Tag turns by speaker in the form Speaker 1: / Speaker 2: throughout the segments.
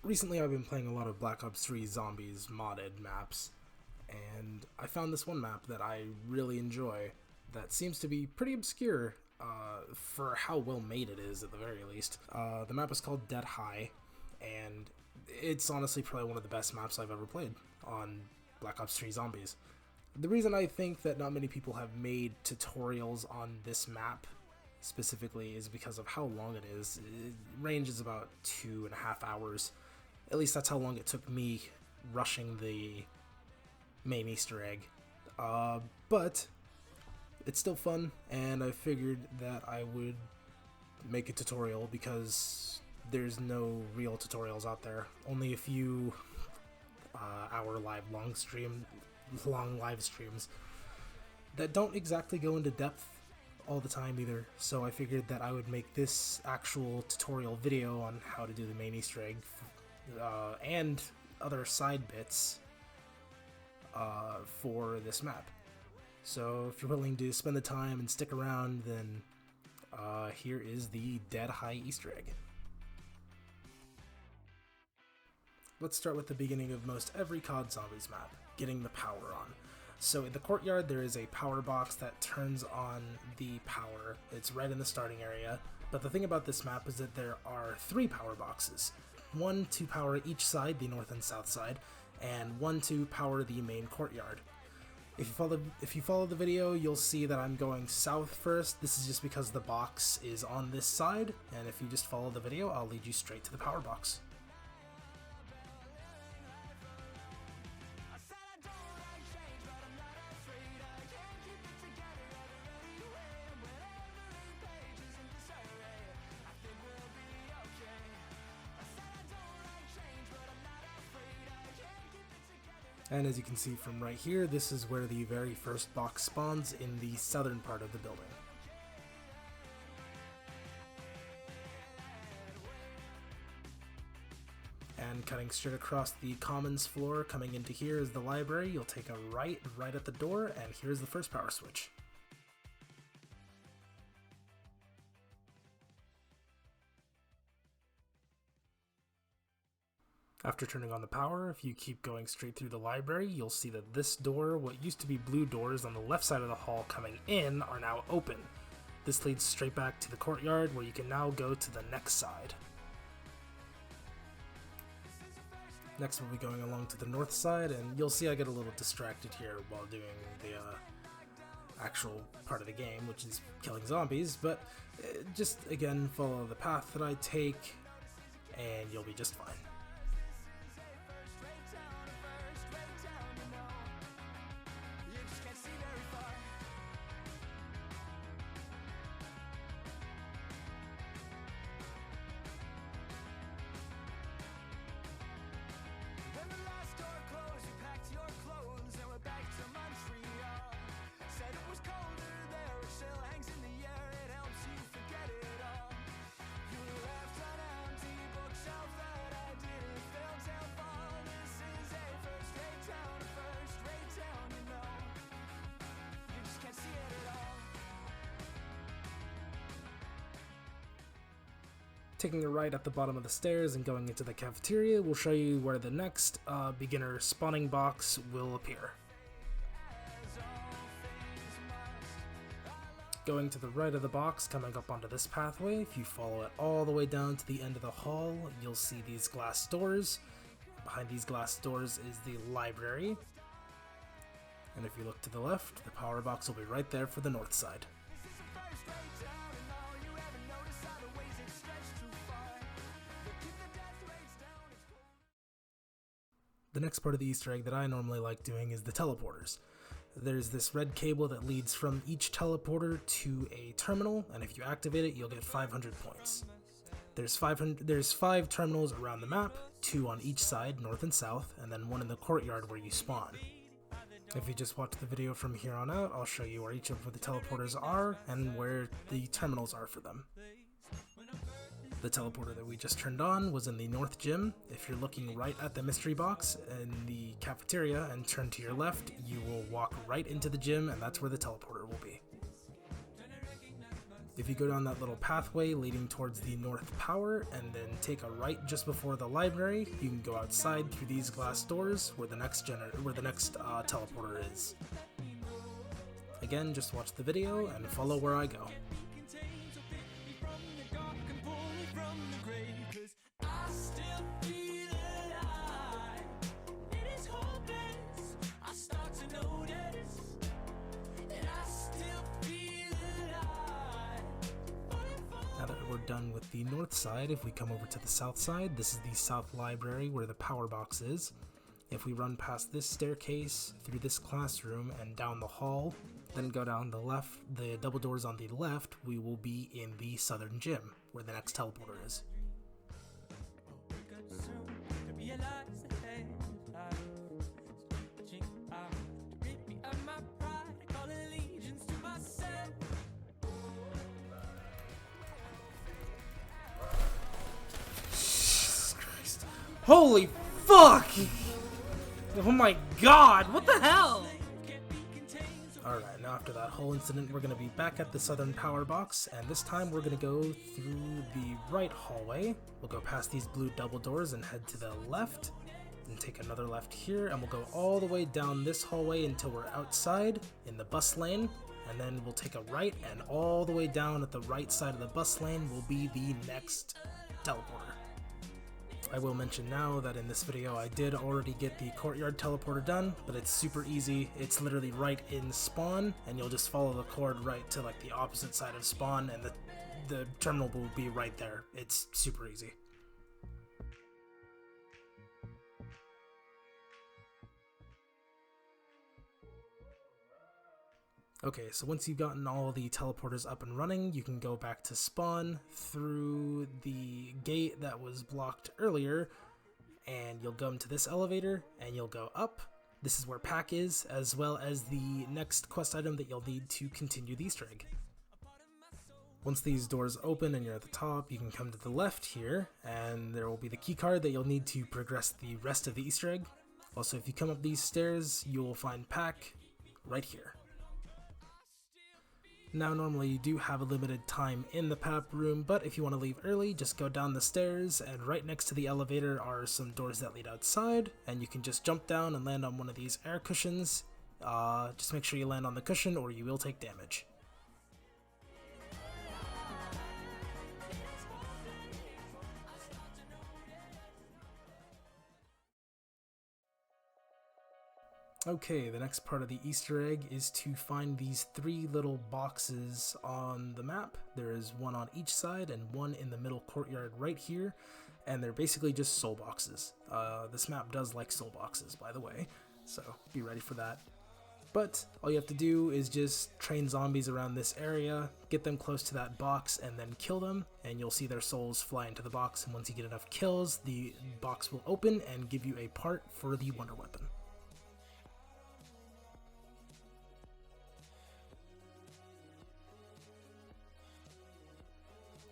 Speaker 1: recently I've been playing a lot of Black Ops 3 Zombies modded maps, and I found this one map that I really enjoy that seems to be pretty obscure for how well made it is, at the very least. The map is called Dead High, and it's honestly probably one of the best maps I've ever played on Black Ops 3 Zombies. The reason I think that not many people have made tutorials on this map specifically is because of how long it is. It ranges about 2.5 hours. At least that's how long it took me rushing the main Easter egg. But it's still fun, and I figured that I would make a tutorial because there's no real tutorials out there. Only a few hour long live streams that don't exactly go into depth all the time either, so I figured that I would make this actual tutorial video on how to do the main Easter egg and other side bits for this map. So if you're willing to spend the time and stick around, then here is the Dead High Easter egg. Let's start with the beginning of most every COD Zombies map, getting the power on. So in the courtyard there is a power box that turns on the power. It's right in the starting area, but the thing about this map is that there are 3 power boxes. One to power each side, the north and south side, and one to power the main courtyard. If you follow the video, you'll see that I'm going south first. This is just because the box is on this side, and if you just follow the video, I'll lead you straight to the power box. And as you can see from right here, this is where the very first box spawns in the southern part of the building. And cutting straight across the commons floor, coming into here is the library. You'll take a right at the door, and here's the first power switch. After turning on the power, if you keep going straight through the library, you'll see that this door, what used to be blue doors on the left side of the hall coming in, are now open. This leads straight back to the courtyard, where you can now go to the next side. Next we'll be going along to the north side, and you'll see I get a little distracted here while doing the actual part of the game, which is killing zombies, but just again follow the path that I take, and you'll be just fine. Taking a right at the bottom of the stairs and going into the cafeteria will show you where the next beginner spawning box will appear. Going to the right of the box, coming up onto this pathway, if you follow it all the way down to the end of the hall, you'll see these glass doors. Behind these glass doors is the library. And if you look to the left, the power box will be right there for the north side. The next part of the Easter egg that I normally like doing is the teleporters. There's this red cable that leads from each teleporter to a terminal, and if you activate it, you'll get 500 points. There's 5 terminals around the map, 2 on each side, north and south, and then 1 in the courtyard where you spawn. If you just watch the video from here on out, I'll show you where each of the teleporters are and where the terminals are for them. The teleporter that we just turned on was in the north gym. If you're looking right at the mystery box in the cafeteria and turn to your left, you will walk right into the gym, and that's where the teleporter will be. If you go down that little pathway leading towards the north power and then take a right just before the library, you can go outside through these glass doors where the next teleporter is. Again, just watch the video and follow where I go. Now that we're done with the north side, if we come over to the south side, this is the south library where the power box is. If we run past this staircase, through this classroom, and down the hall, then go down the double doors on the left, we will be in the southern gym, where the next teleporter is. Holy fuck! Oh my god, what the hell? Alright, now after that whole incident, we're going to be back at the southern power box, and this time we're going to go through the right hallway. We'll go past these blue double doors and head to the left, and take another left here, and we'll go all the way down this hallway until we're outside in the bus lane, and then we'll take a right, and all the way down at the right side of the bus lane will be the next teleporter. I will mention now that in this video I did already get the courtyard teleporter done, but it's super easy. It's literally right in spawn, and you'll just follow the cord right to like the opposite side of spawn, and the terminal will be right there. It's super easy. Okay, so once you've gotten all the teleporters up and running, you can go back to spawn through the gate that was blocked earlier, and you'll go into this elevator, and you'll go up. This is where PaP is, as well as the next quest item that you'll need to continue the Easter egg. Once these doors open and you're at the top, you can come to the left here, and there will be the keycard that you'll need to progress the rest of the Easter egg. Also, if you come up these stairs, you will find PaP right here. Now normally you do have a limited time in the PaP room, but if you want to leave early, just go down the stairs, and right next to the elevator are some doors that lead outside, and you can just jump down and land on one of these air cushions. Just make sure you land on the cushion or you will take damage. Okay, the next part of the Easter egg is to find these 3 little boxes on the map. There is one on each side and one in the middle courtyard right here, and they're basically just soul boxes. This map does like soul boxes, by the way, so be ready for that. But all you have to do is just train zombies around this area, get them close to that box, and then kill them, and you'll see their souls fly into the box, and once you get enough kills, the box will open and give you a part for the Wonderweapon.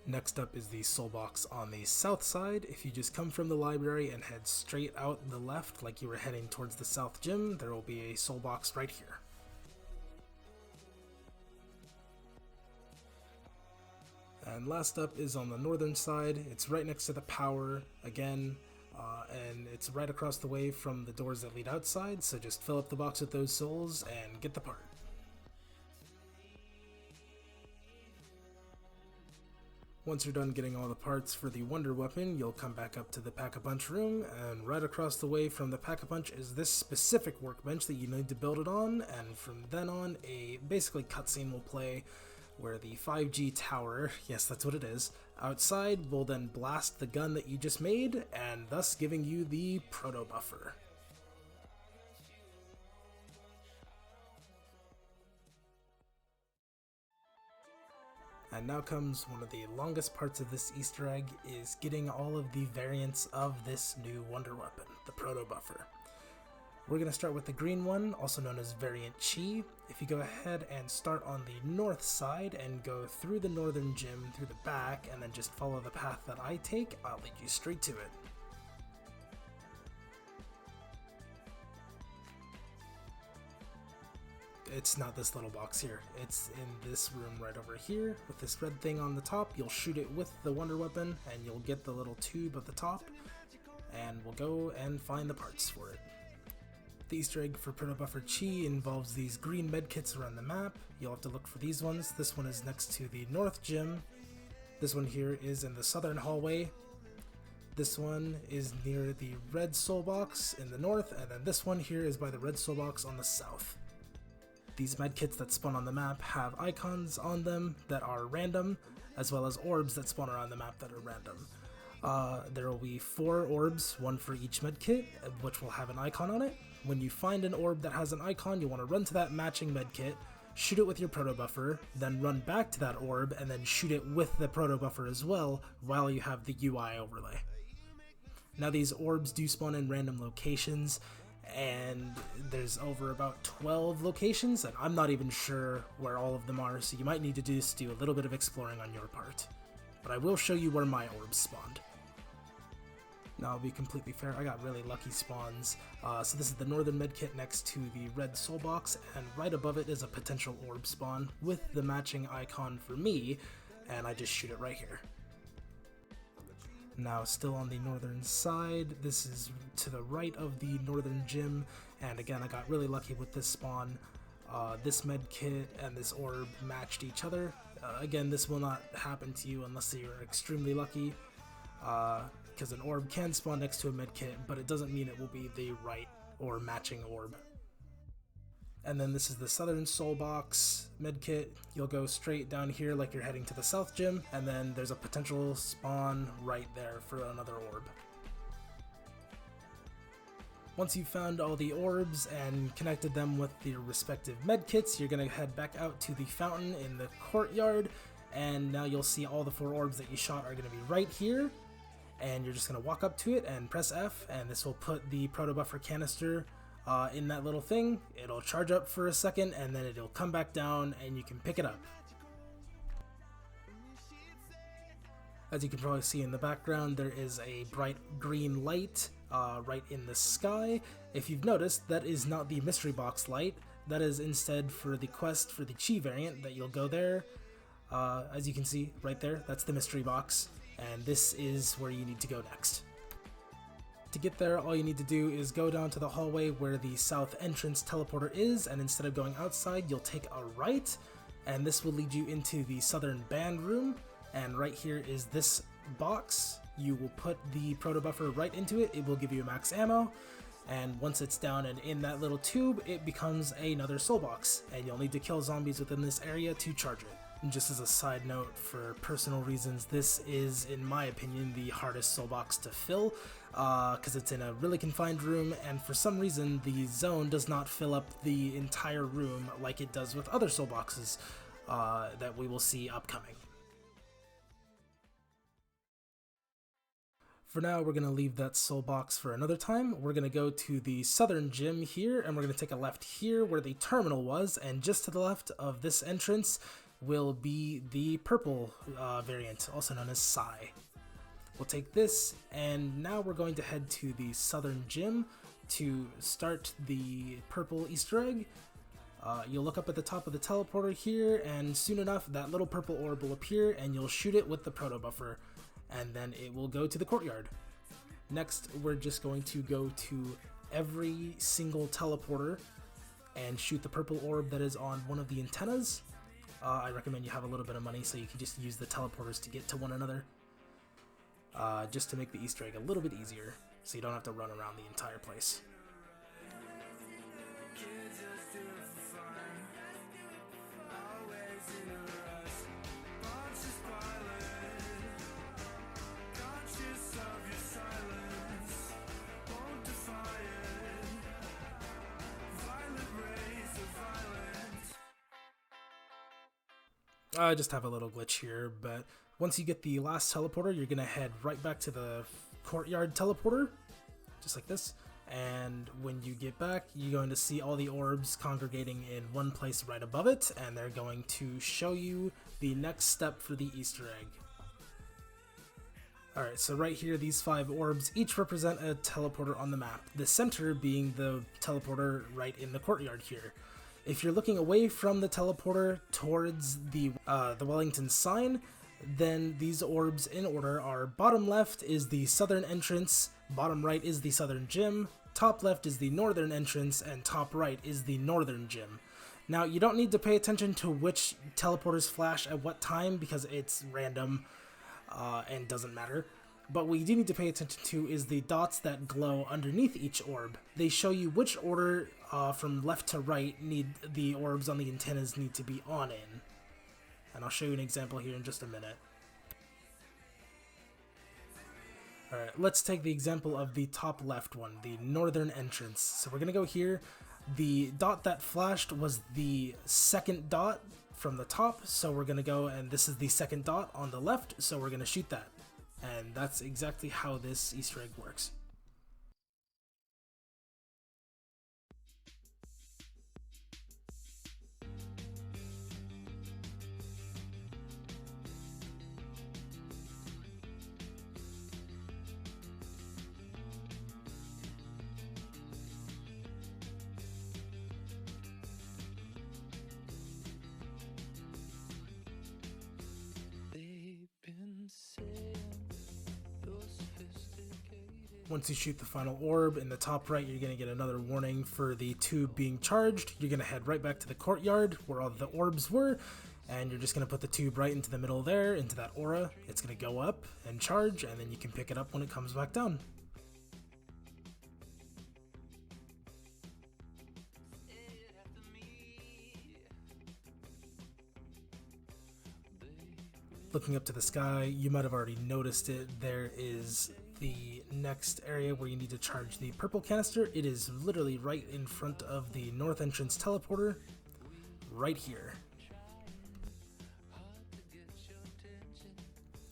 Speaker 1: Next up is the soul box on the south side. If you just come from the library and head straight out the left like you were heading towards the south gym, there will be a soul box right here. And last up is on the northern side. It's right next to the power again, and it's right across the way from the doors that lead outside, so just fill up the box with those souls and get the part. Once you're done getting all the parts for the Wonderweapon, you'll come back up to the Pack-a-Punch room, and right across the way from the Pack-a-Punch is this specific workbench that you need to build it on, and from then on, a basically cutscene will play where the 5G tower, yes that's what it is, outside will then blast the gun that you just made, and thus giving you the Protobuffer. And now comes one of the longest parts of this Easter egg, is getting all of the variants of this new Wonderweapon, the Protobuffer. We're going to start with the green one, also known as Variant Chi. If you go ahead and start on the north side and go through the northern gym, through the back, and then just follow the path that I take, I'll lead you straight to it. it's not this little box here. It's in this room right over here with this red thing on the top. You'll shoot it with the Wonderweapon and you'll get the little tube at the top, and we'll go and find the parts for it. The Easter egg for Protobuffer Chi involves these green medkits around the map. You'll have to look for these ones. This one is next to the North Gym. This one here is in the southern hallway. This one is near the red soul box in the north, and then this one here is by the red soul box on the south. These medkits that spawn on the map have icons on them that are random, as well as orbs that spawn around the map that are random. There will be 4 orbs, one for each medkit, which will have an icon on it. When you find an orb that has an icon, you want to run to that matching medkit, shoot it with your Protobuffer, then run back to that orb, and then shoot it with the Protobuffer as well while you have the UI overlay. Now these orbs do spawn in random locations, and there's over about 12 locations, and I'm not even sure where all of them are, so you might need to just do a little bit of exploring on your part. But I will show you where my orbs spawned. Now, I'll be completely fair, I got really lucky spawns. So this is the northern medkit next to the red soul box, and right above it is a potential orb spawn with the matching icon for me, and I just shoot it right here. Now, still on the northern side, this is to the right of the northern gym, and again, I got really lucky with this spawn. This medkit and this orb matched each other. Again, this will not happen to you unless you're extremely lucky, because an orb can spawn next to a medkit, but it doesn't mean it will be the right or matching orb. And then this is the southern soul box medkit. You'll go straight down here like you're heading to the south gym, and then there's a potential spawn right there for another orb. Once you've found all the orbs and connected them with their respective medkits, you're going to head back out to the fountain in the courtyard, and now you'll see all the 4 orbs that you shot are going to be right here, and you're just going to walk up to it and press F, and this will put the Protobuffer canister in that little thing. It'll charge up for a second, and then it'll come back down, and you can pick it up. As you can probably see in the background, there is a bright green light right in the sky. If you've noticed, that is not the mystery box light. That is instead for the quest for the Chi variant that you'll go there. As you can see right there, that's the mystery box, and this is where you need to go next. To get there, all you need to do is go down to the hallway where the south entrance teleporter is, and instead of going outside, you'll take a right, and this will lead you into the southern band room, and right here is this box. You will put the Protobuffer right into it, it will give you max ammo, and once it's down and in that little tube, it becomes another soul box, and you'll need to kill zombies within this area to charge it. And just as a side note, for personal reasons, this is, in my opinion, the hardest soul box to fill, because it's in a really confined room, and for some reason the zone does not fill up the entire room like it does with other soul boxes that we will see upcoming. For now, we're going to leave that soul box for another time. We're going to go to the southern gym here, and we're going to take a left here where the terminal was, and just to the left of this entrance will be the purple variant, also known as Psy. We'll take this, and now we're going to head to the southern gym to start the purple Easter egg. You'll look up at the top of the teleporter here, and soon enough that little purple orb will appear, and you'll shoot it with the Protobuffer, and then it will go to the courtyard. Next, we're just going to go to every single teleporter and shoot the purple orb that is on one of the antennas. I recommend you have a little bit of money so you can just use the teleporters to get to one another, just to make the Easter egg a little bit easier, so you don't have to run around the entire place. I just have a little glitch here, but once you get the last teleporter, you're going to head right back to the courtyard teleporter, just like this, and when you get back, you're going to see all the orbs congregating in one place right above it, and they're going to show you the next step for the Easter egg. Alright, so right here, these 5 orbs each represent a teleporter on the map, the center being the teleporter right in the courtyard here. If you're looking away from the teleporter towards the Wellington sign, then these orbs in order are: bottom left is the southern entrance, bottom right is the southern gym, top left is the northern entrance, and top right is the northern gym. Now, you don't need to pay attention to which teleporters flash at what time because it's random and doesn't matter. But what you do need to pay attention to is the dots that glow underneath each orb. They show you which order from left to right the orbs on the antennas need to be on in. And I'll show you an example here in just a minute. Alright, let's take the example of the top left one, the northern entrance. So we're going to go here. The dot that flashed was the second dot from the top, so we're going to go, and this is the second dot on the left, so we're going to shoot that. And that's exactly how this Easter egg works. Once you shoot the final orb in the top right, you're going to get another warning for the tube being charged. You're going to head right back to the courtyard where all the orbs were, and you're just going to put the tube right into the middle there, into that aura. It's going to go up and charge, and then you can pick it up when it comes back down. Looking up to the sky, you might have already noticed it. There is the next area where you need to charge the purple canister. It is literally right in front of the north entrance teleporter, right here.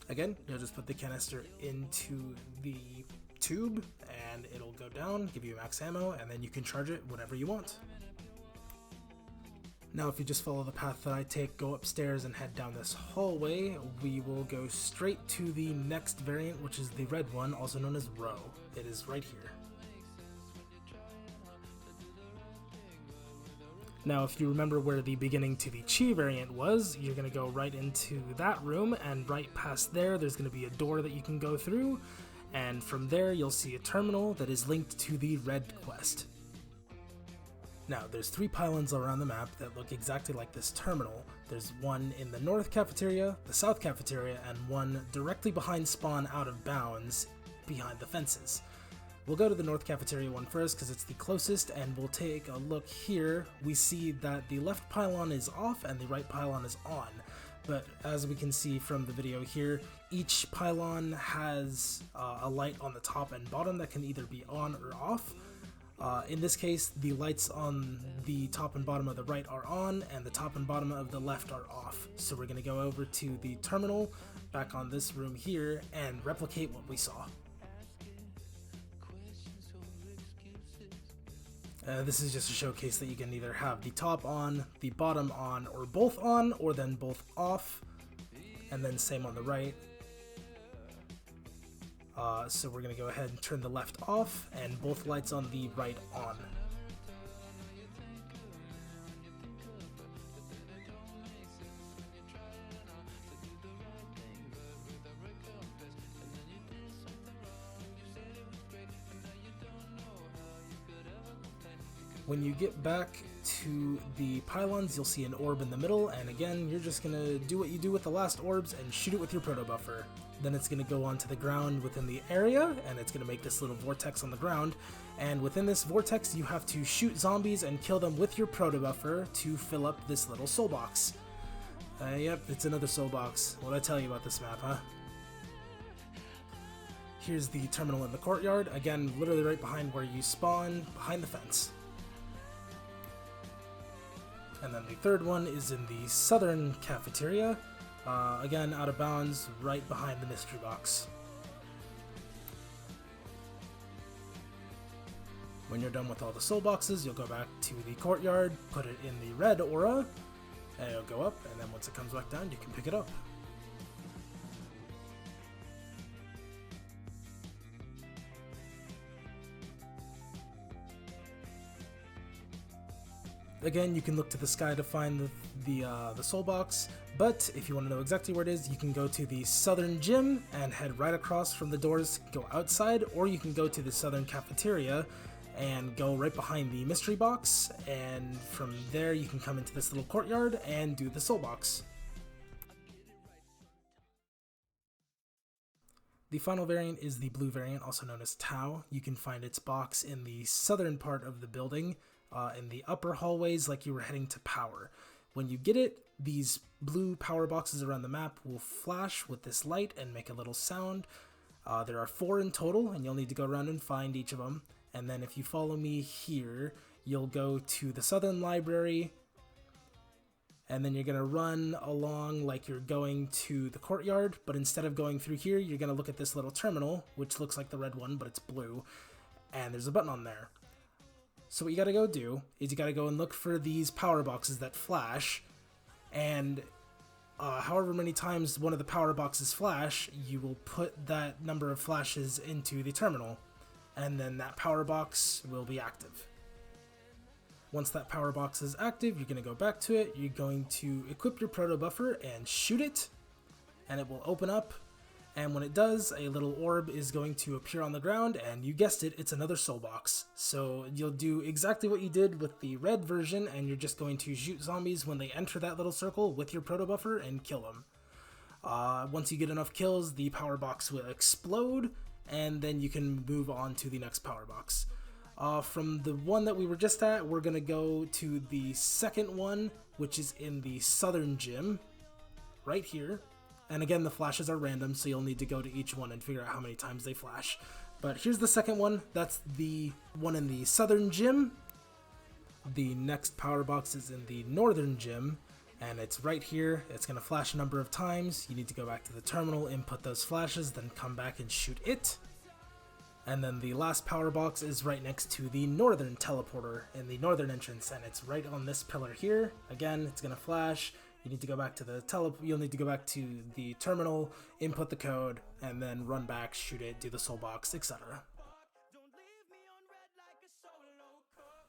Speaker 1: Again, you'll just put the canister into the tube and it'll go down, give you max ammo, and then you can charge it whenever you want. Now, if you just follow the path that I take, go upstairs and head down this hallway, we will go straight to the next variant, which is the red one, also known as Row. It is right here. Now, if you remember where the beginning to the Chi variant was, you're going to go right into that room, and right past there, there's going to be a door that you can go through, and from there, you'll see a terminal that is linked to the red quest. Now, there's 3 pylons around the map that look exactly like this terminal. There's one in the north cafeteria, the south cafeteria, and one directly behind spawn out of bounds behind the fences. We'll go to the north cafeteria one first because it's the closest, and we'll take a look here. We see that the left pylon is off and the right pylon is on. But as we can see from the video here, each pylon has a light on the top and bottom that can either be on or off. In this case, the lights on the top and bottom of the right are on, and the top and bottom of the left are off. So we're going to go over to the terminal, back on this room here, and replicate what we saw. This is just a showcase that you can either have the top on, the bottom on, or both on, or then both off, and then same on the right. So we're going to go ahead and turn the left off and both lights on the right on. When you get back to the pylons, you'll see an orb in the middle, and again, you're just going to do what you do with the last orbs and shoot it with your Protobuffer. Then it's going to go onto the ground within the area, and it's going to make this little vortex on the ground. And within this vortex, you have to shoot zombies and kill them with your Protobuffer to fill up this little soul box. Yep, it's another soul box. What'd I tell you about this map, huh? Here's the terminal in the courtyard. Again, literally right behind where you spawn, behind the fence. And then the third one is in the southern cafeteria. Again, out of bounds, right behind the mystery box. When you're done with all the soul boxes, you'll go back to the courtyard, put it in the red aura, and it'll go up, and then once it comes back down, you can pick it up. Again, you can look to the sky to find the soul box, but if you want to know exactly where it is, you can go to the southern gym and head right across from the doors, go outside, or you can go to the southern cafeteria and go right behind the mystery box, and from there you can come into this little courtyard and do the soul box. The final variant is the blue variant, also known as Tau. You can find its box in the southern part of the building, in the upper hallways like you were heading to power. When you get it, these blue power boxes around the map will flash with this light and make a little sound. There are 4 in total, and you'll need to go around and find each of them. And then if you follow me here, you'll go to the southern library, and then you're going to run along like you're going to the courtyard, but instead of going through here, you're going to look at this little terminal, which looks like the red one, but it's blue, and there's a button on there. So what you got to go do is you got to go and look for these power boxes that flash, and however many times one of the power boxes flash, you will put that number of flashes into the terminal, and then that power box will be active. Once that power box is active, you're going to go back to it, you're going to equip your Protobuffer and shoot it, and it will open up, and when it does, a little orb is going to appear on the ground, and you guessed it, it's another soul box. So you'll do exactly what you did with the red version, and you're just going to shoot zombies when they enter that little circle with your Protobuffer and kill them. Once you get enough kills, the power box will explode, and then you can move on to the next power box. From the one that we were just at, we're going to go to the second one, which is in the southern gym, right here. And again, the flashes are random, so you'll need to go to each one and figure out how many times they flash. But here's the second one. That's the one in the southern gym. The next power box is in the northern gym, and it's right here. It's going to flash a number of times. You need to go back to the terminal, input those flashes, then come back and shoot it. And then the last power box is right next to the northern teleporter in the northern entrance, and it's right on this pillar here. Again, it's gonna flash. You need to go back to the you'll need to go back to the terminal, input the code, and then run back, shoot it, do the soul box, etc.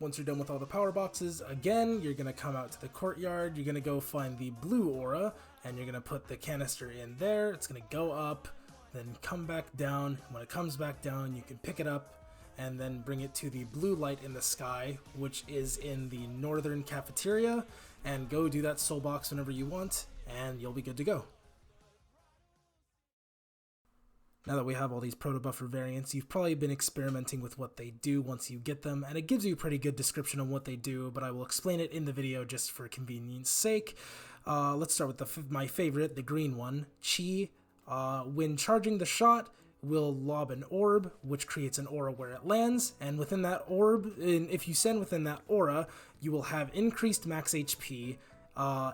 Speaker 1: Once you're done with all the power boxes, again, you're gonna come out to the courtyard. You're gonna go find the blue aura, and you're gonna put the canister in there. It's gonna go up, then come back down. When it comes back down, you can pick it up and then bring it to the blue light in the sky, which is in the northern cafeteria, and go do that soul box whenever you want, and you'll be good to go. Now that we have all these Protobuffer variants, you've probably been experimenting with what they do once you get them, and it gives you a pretty good description on what they do, but I will explain it in the video just for convenience sake. Let's start with my favorite, the green one, Chi. When charging the shot, will lob an orb, which creates an aura where it lands, and within that orb, if you send within that aura, you will have increased max HP,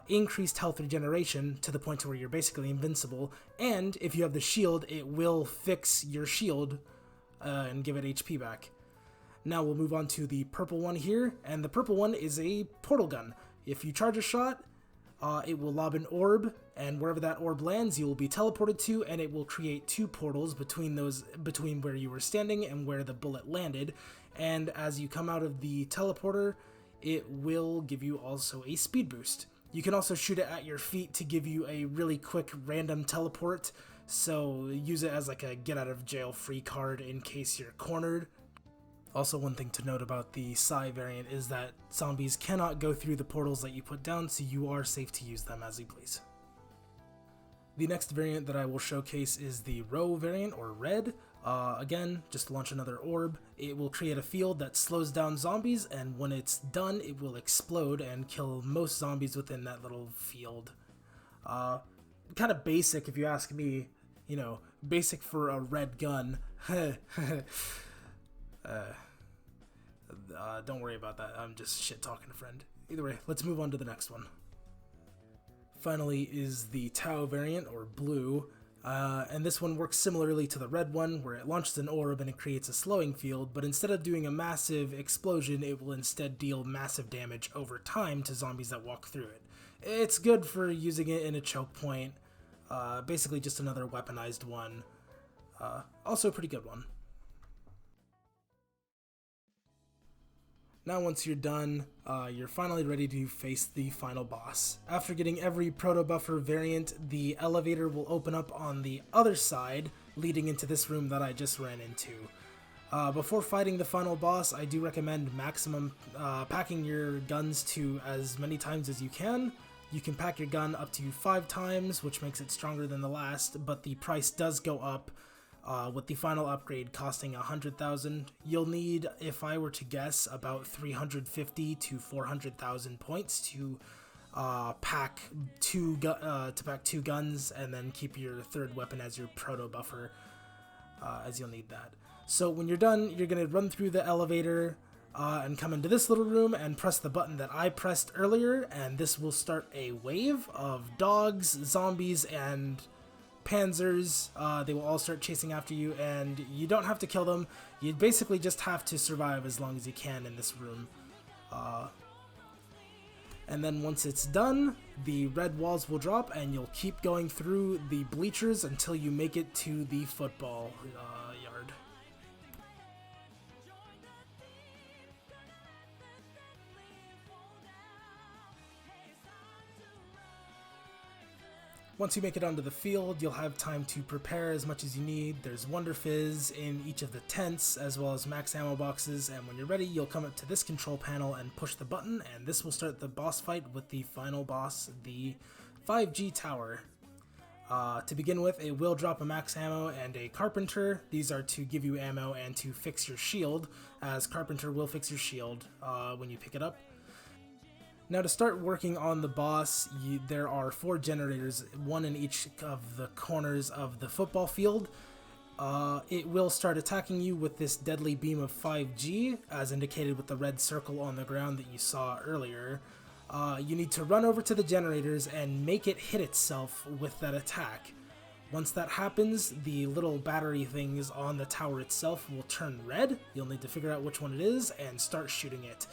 Speaker 1: increased health regeneration to the point where you're basically invincible, and if you have the shield, it will fix your shield and give it HP back. Now we'll move on to the purple one here, and the purple one is a portal gun. If you charge a shot, it will lob an orb, and wherever that orb lands, you will be teleported to, and it will create 2 portals between where you were standing and where the bullet landed. And as you come out of the teleporter, it will give you also a speed boost. You can also shoot it at your feet to give you a really quick random teleport, so use it as like a get out of jail free card in case you're cornered. Also, one thing to note about the Psy variant is that zombies cannot go through the portals that you put down, so you are safe to use them as you please. The next variant that I will showcase is the Row variant, or Red. Again, just launch another orb. It will create a field that slows down zombies, and when it's done, it will explode and kill most zombies within that little field. Kind of basic if you ask me, you know, basic for a red gun. Don't worry about that, I'm just shit talking a friend. Either way, let's move on to the next one. Finally is the Tau variant, or Blue, and this one works similarly to the red one, where it launches an orb and it creates a slowing field, but instead of doing a massive explosion, it will instead deal massive damage over time to zombies that walk through it. It's good for using it in a choke point, basically just another weaponized one, also a pretty good one. Now once you're done, you're finally ready to face the final boss. After getting every Protobuffer variant, the elevator will open up on the other side, leading into this room that I just ran into. Before fighting the final boss, I do recommend maximum packing your guns to as many times as you can. You can pack your gun up to 5 times, which makes it stronger than the last, but the price does go up. With the final upgrade costing 100,000, you'll need, if I were to guess, about 350 to 400,000 points to pack two guns, and then keep your third weapon as your Protobuffer, as you'll need that. So when you're done, you're gonna run through the elevator and come into this little room and press the button that I pressed earlier, and this will start a wave of dogs, zombies, and panzers. They will all start chasing after you, and you don't have to kill them. You basically just have to survive as long as you can in this room. And then once it's done, the red walls will drop, and you'll keep going through the bleachers until you make it to the football yard. Once you make it onto the field, you'll have time to prepare as much as you need. There's Wonder Fizz in each of the tents, as well as max ammo boxes, and when you're ready, you'll come up to this control panel and push the button, and this will start the boss fight with the final boss, the 5G tower. To begin with, it will drop a max ammo and a carpenter. These are to give you ammo and to fix your shield, as carpenter will fix your shield when you pick it up. Now to start working on the boss, there are 4 generators, one in each of the corners of the football field. It will start attacking you with this deadly beam of 5G, as indicated with the red circle on the ground that you saw earlier. You need to run over to the generators and make it hit itself with that attack. Once that happens, the little battery things on the tower itself will turn red. You'll need to figure out which one it is and start shooting it.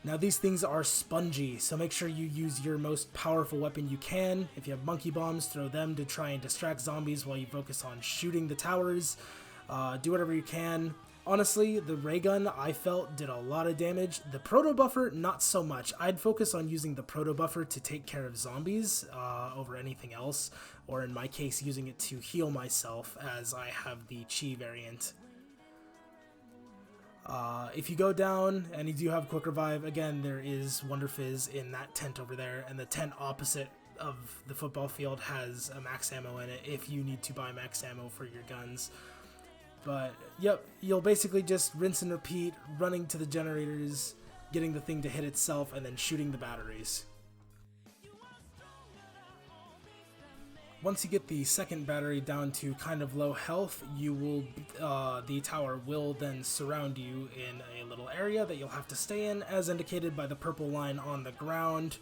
Speaker 1: Now these things are spongy, so make sure you use your most powerful weapon you can. If you have monkey bombs, throw them to try and distract zombies while you focus on shooting the towers. Do whatever you can. Honestly, the ray gun, I felt, did a lot of damage. The Protobuffer, not so much. I'd focus on using the Protobuffer to take care of zombies over anything else, or in my case, using it to heal myself, as I have the Chi variant. If you go down and you do have quick revive, again, there is Wonder Fizz in that tent over there, and the tent opposite of the football field has a max ammo in it if you need to buy max ammo for your guns. But yep, you'll basically just rinse and repeat, running to the generators, getting the thing to hit itself, and then shooting the batteries. Once you get the second battery down to kind of low health, you will the tower will then surround you in a little area that you'll have to stay in, as indicated by the purple line on the ground.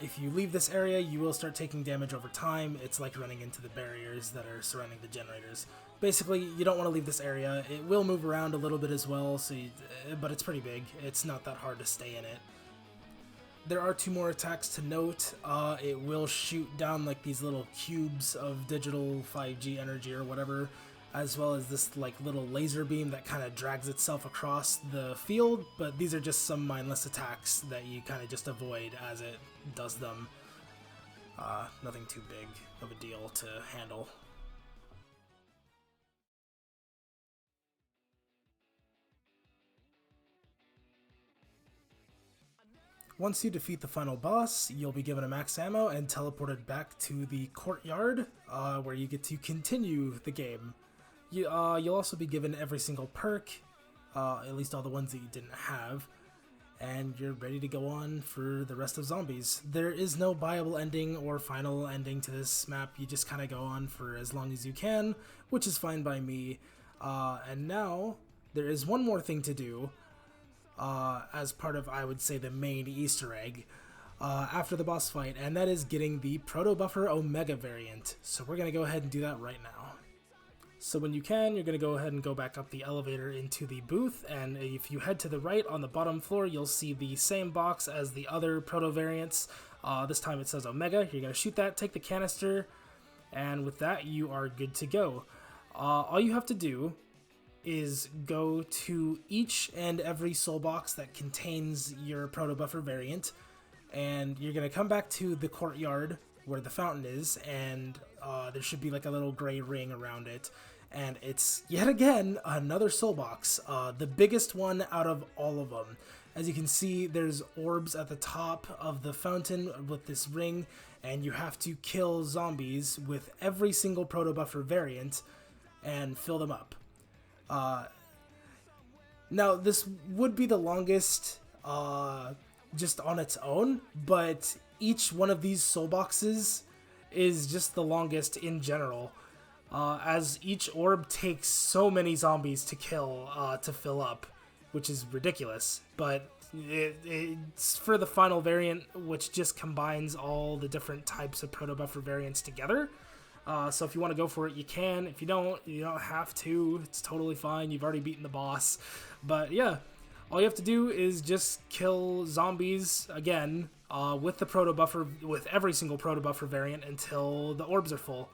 Speaker 1: If you leave this area, you will start taking damage over time. It's like running into the barriers that are surrounding the generators. Basically, you don't want to leave this area. It will move around a little bit as well, but it's pretty big. It's not that hard to stay in it. There are 2 more attacks to note. It will shoot down like these little cubes of digital 5G energy or whatever, as well as this like little laser beam that kind of drags itself across the field, but these are just some mindless attacks that you kind of just avoid as it does them. Nothing too big of a deal to handle. Once you defeat the final boss, you'll be given a max ammo and teleported back to the courtyard, where you get to continue the game. You'll also be given every single perk, at least all the ones that you didn't have, and you're ready to go on for the rest of zombies. There is no viable ending or final ending to this map. You just kind of go on for as long as you can, which is fine by me. And now, there is one more thing to do. As part of, I would say, the main Easter egg after the boss fight, and that is getting the Protobuffer Omega variant. So we're going to go ahead and do that right now. So when you can, you're going to go ahead and go back up the elevator into the booth, and if you head to the right on the bottom floor, you'll see the same box as the other Proto variants. This time it says Omega. You're going to shoot that, take the canister, and with that, you are good to go. All you have to do is go to each and every soul box that contains your Protobuffer variant, and you're going to come back to the courtyard where the fountain is, and there should be like a little gray ring around it, and it's yet again another soul box, the biggest one out of all of them. As you can see, there's orbs at the top of the fountain with this ring, and you have to kill zombies with every single Protobuffer variant and fill them up. Now, this would be the longest just on its own, but each one of these soul boxes is just the longest in general, as each orb takes so many zombies to kill to fill up, which is ridiculous. But it's for the final variant, which just combines all the different types of Protobuffer variants together. So if you want to go for it, you can. If you don't have to. It's totally fine. You've already beaten the boss. But yeah, all you have to do is just kill zombies again with the Protobuffer, with every single Protobuffer variant until the orbs are full.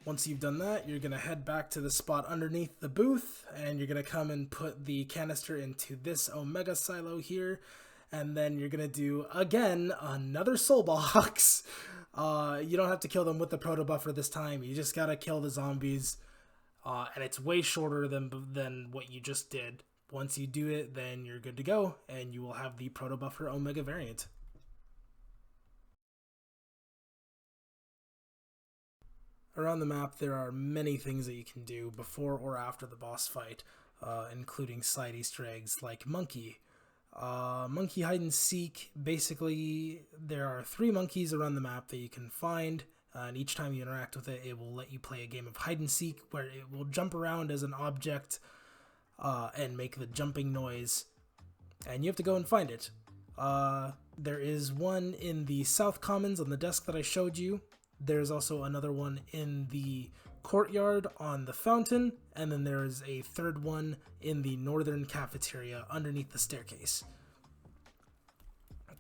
Speaker 1: Once you've done that, you're going to head back to the spot underneath the booth, and you're going to come and put the canister into this Omega silo here, and then you're going to do, again, another soul box. You don't have to kill them with the Protobuffer this time, you just got to kill the zombies, and it's way shorter than what you just did. Once you do it, then you're good to go, and you will have the Protobuffer Omega variant. Around the map, there are many things that you can do before or after the boss fight, including side Easter eggs like Monkey. Monkey hide and seek, basically there are 3 monkeys around the map that you can find, and each time you interact with it, it will let you play a game of hide and seek where it will jump around as an object and make the jumping noise, and you have to go and find it. There is one in the South Commons on the desk that I showed you. There's also another one in the courtyard on the fountain, and then there's a third one in the northern cafeteria underneath the staircase.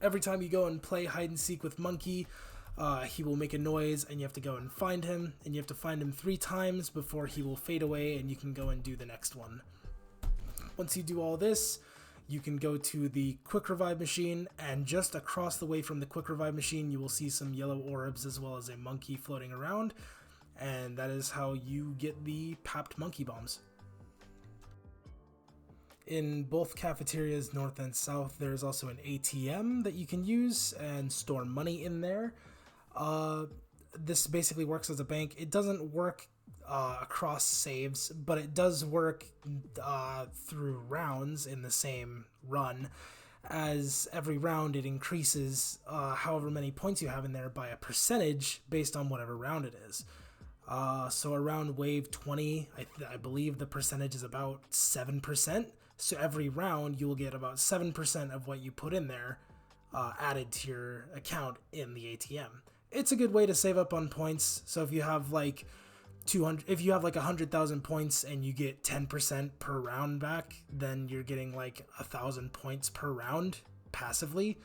Speaker 1: Every time you go and play hide and seek with Monkey, he will make a noise, and you have to go and find him, and you have to find him 3 times before he will fade away, and you can go and do the next one. Once you do all this, you can go to the quick revive machine, and just across the way from the quick revive machine you will see some yellow orbs as well as a monkey floating around, and that is how you get the PaP Monkey bombs. In both cafeterias, north and south, there is also an ATM that you can use and store money in there. This basically works as a bank. It doesn't work across saves, but it does work through rounds in the same run. As every round it increases however many points you have in there by a percentage based on whatever round it is. So around wave 20, I believe the percentage is about 7%. So every round you will get about 7% of what you put in there added to your account in the ATM. It's a good way to save up on points. So if you have like 100,000 points and you get 10% per round back, then you're getting like 1,000 points per round passively,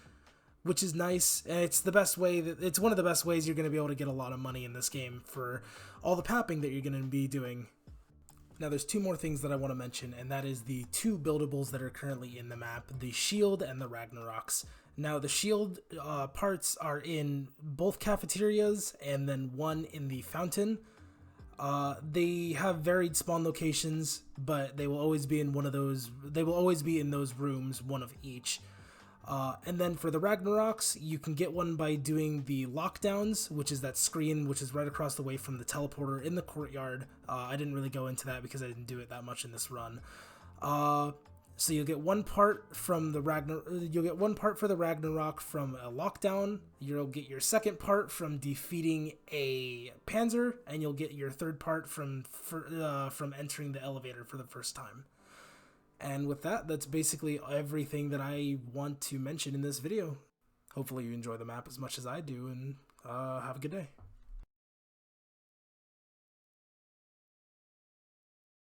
Speaker 1: which is nice. And it's the best way it's one of the best ways you're going to be able to get a lot of money in this game for all the papping that you're going to be doing. Now there's 2 more things that I want to mention, and that is the 2 buildables that are currently in the map, the shield and the Ragnaroks. Now the shield parts are in both cafeterias and then one in the fountain. They have varied spawn locations, but they will always be in one of those. They will always be in those rooms, one of each. And then for the Ragnaroks, you can get one by doing the lockdowns, which is that screen which is right across the way from the teleporter in the courtyard. I didn't really go into that because I didn't do it that much in this run. So you'll get one part from the You'll get one part for the Ragnarok from a lockdown. You'll get your second part from defeating a Panzer, and you'll get your third part from entering the elevator for the first time. And with that, that's basically everything that I want to mention in this video. Hopefully you enjoy the map as much as I do, and have a good day.